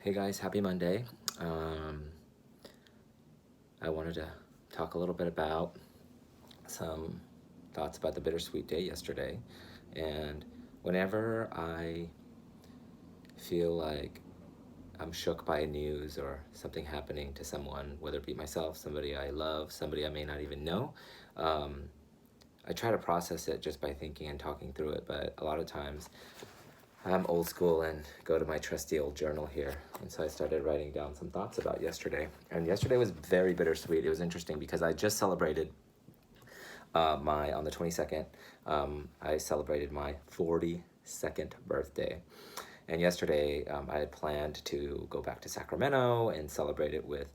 Hey guys, happy Monday. Um, I wanted to talk a little bit about some thoughts about the bittersweet day yesterday. And whenever I feel like I'm shook by news or something happening to someone, whether it be myself, somebody I love, somebody I may not even know, um, I try to process it just by thinking and talking through it. But a lot of times I'm old school and go to my trusty old journal here. And so I started writing down some thoughts about yesterday. And yesterday was very bittersweet. It was interesting because I just celebrated on the 22nd, I celebrated my 42nd birthday. And yesterday I had planned to go back to Sacramento and celebrate it with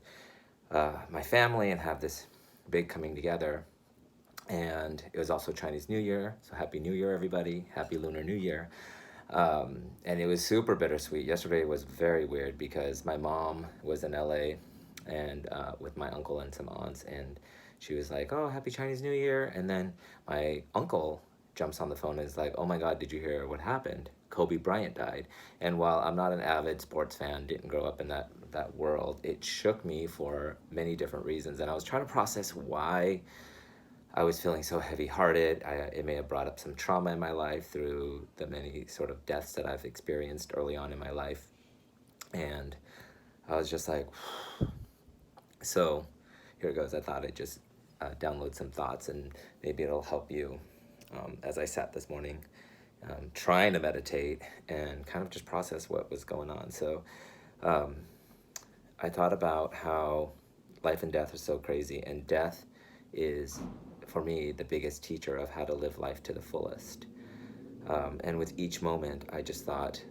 my family and have this big coming together. And it was also Chinese New Year. So Happy New Year, everybody. Happy Lunar New Year. And it was super bittersweet. Yesterday was very weird because my mom was in LA and with my uncle and some aunts, and she was like, "Oh, happy Chinese New Year!" And then my uncle jumps on the phone and is like, "Oh my God, did you hear what happened? Kobe Bryant died." And while I'm not an avid sports fan, didn't grow up in that world, it shook me for many different reasons, and I was trying to process why I was feeling so heavy-hearted. It may have brought up some trauma in my life through the many sort of deaths that I've experienced early on in my life. And I was just like, so here it goes. I thought I'd just download some thoughts and maybe it'll help you as I sat this morning trying to meditate and kind of just process what was going on. So um, I thought about how life and death are so crazy, and death is, for me, the biggest teacher of how to live life to the fullest. And with each moment, I just thought,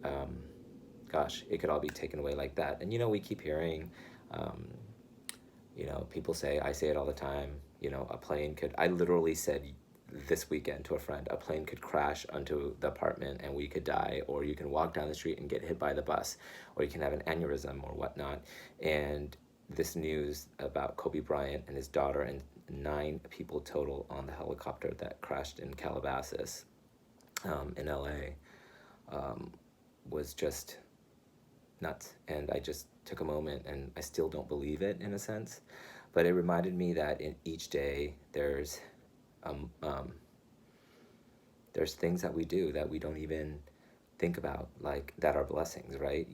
um, gosh, it could all be taken away like that. And we keep hearing, um, people say, I say it all the time, a plane could, I literally said this weekend to a friend, a plane could crash onto the apartment and we could die, or you can walk down the street and get hit by the bus, or you can have an aneurysm or whatnot. And this news about Kobe Bryant and his daughter and 9 people total on the helicopter that crashed in Calabasas in LA was just nuts. And I just took a moment, and I still don't believe it in a sense, but it reminded me that in each day um, um, there's things that we do that we don't even think about, like that are blessings, right?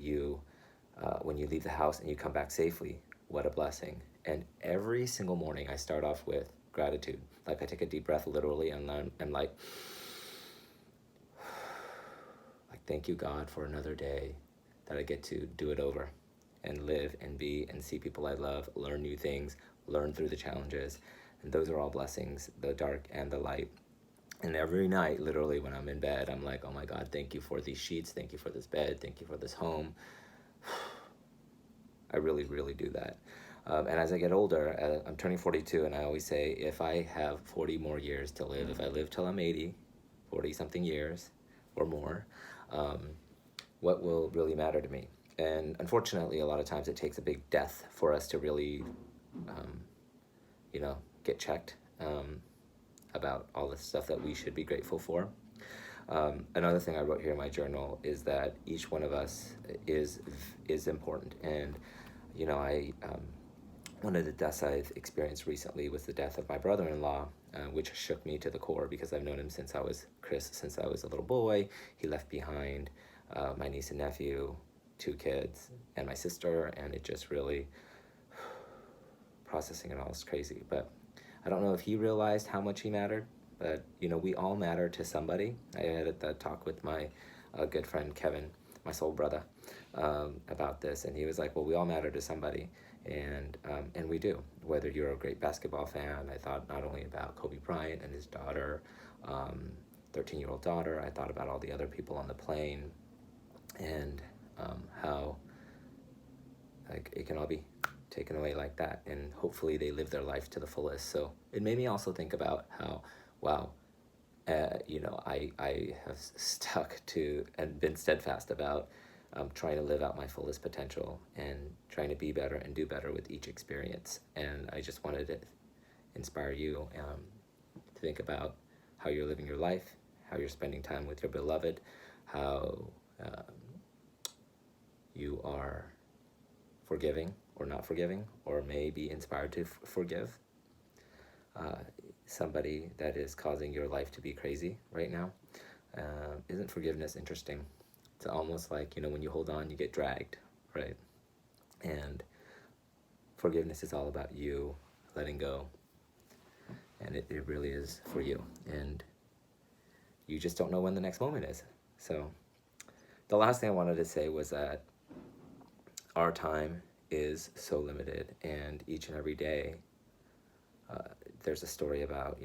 When you leave the house and you come back safely, what a blessing. And every single morning I start off with gratitude. Like I take a deep breath literally and I'm like, thank you God for another day that I get to do it over and live and be and see people I love, learn new things, learn through the challenges. And those are all blessings, the dark and the light. And every night, literally, when I'm in bed, I'm like, oh my God, thank you for these sheets. Thank you for this bed. Thank you for this home. I really, really do that. And as I get older, I'm turning 42, and I always say, if I have 40 more years to live, if I live till I'm 80, 40 something years or more, um, what will really matter to me? And unfortunately, a lot of times it takes a big death for us to really, um, get checked about all the stuff that we should be grateful for. Another thing I wrote here in my journal is that each one of us is important. And I one of the deaths I've experienced recently was the death of my brother-in-law, which shook me to the core because I've known him since I was a little boy. He left behind my niece and nephew, 2 kids, and my sister, and it just really processing it all is crazy. But I don't know if he realized how much he mattered, but we all matter to somebody. I had a talk with my good friend Kevin, my soul brother, about this, and he was like, "Well, we all matter to somebody," and we do. Whether you're a great basketball fan, I thought not only about Kobe Bryant and his daughter, 13-year-old daughter. I thought about all the other people on the plane, and how like it can all be taken away like that, and hopefully they live their life to the fullest. So it made me also think about how, wow, I have stuck to and been steadfast about trying to live out my fullest potential and trying to be better and do better with each experience. And I just wanted to inspire you to think about how you're living your life, how you're spending time with your beloved, how you are forgiving or not forgiving, or may be inspired to forgive somebody that is causing your life to be crazy right now. Isn't forgiveness interesting? It's almost like, when you hold on, you get dragged, right? And forgiveness is all about you letting go. And it really is for you. And you just don't know when the next moment is. So the last thing I wanted to say was that our time is so limited, and each and every day there's a story about,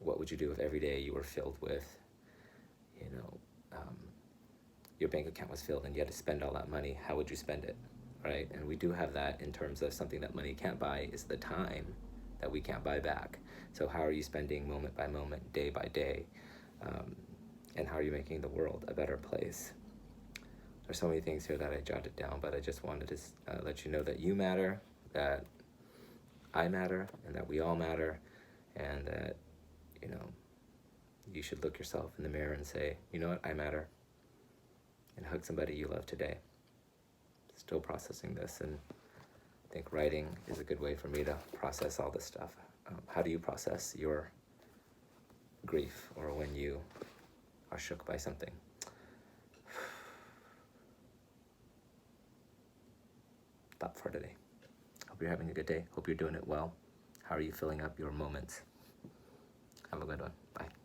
what would you do if every day you were filled with, your bank account was filled and you had to spend all that money. How would you spend it, right? And we do have that in terms of something that money can't buy, is the time that we can't buy back. So how are you spending moment by moment, day by day? And how are you making the world a better place? There's so many things here that I jotted down, but I just wanted to let you know that you matter, that I matter, and that we all matter, and that, you should look yourself in the mirror and say, you know what, I matter, and hug somebody you love today. Still processing this, and I think writing is a good way for me to process all this stuff. How do you process your grief, or when you are shook by something? Thought for today. Hope you're having a good day. Hope you're doing it well. How are you filling up your moments? Have a good one. Bye.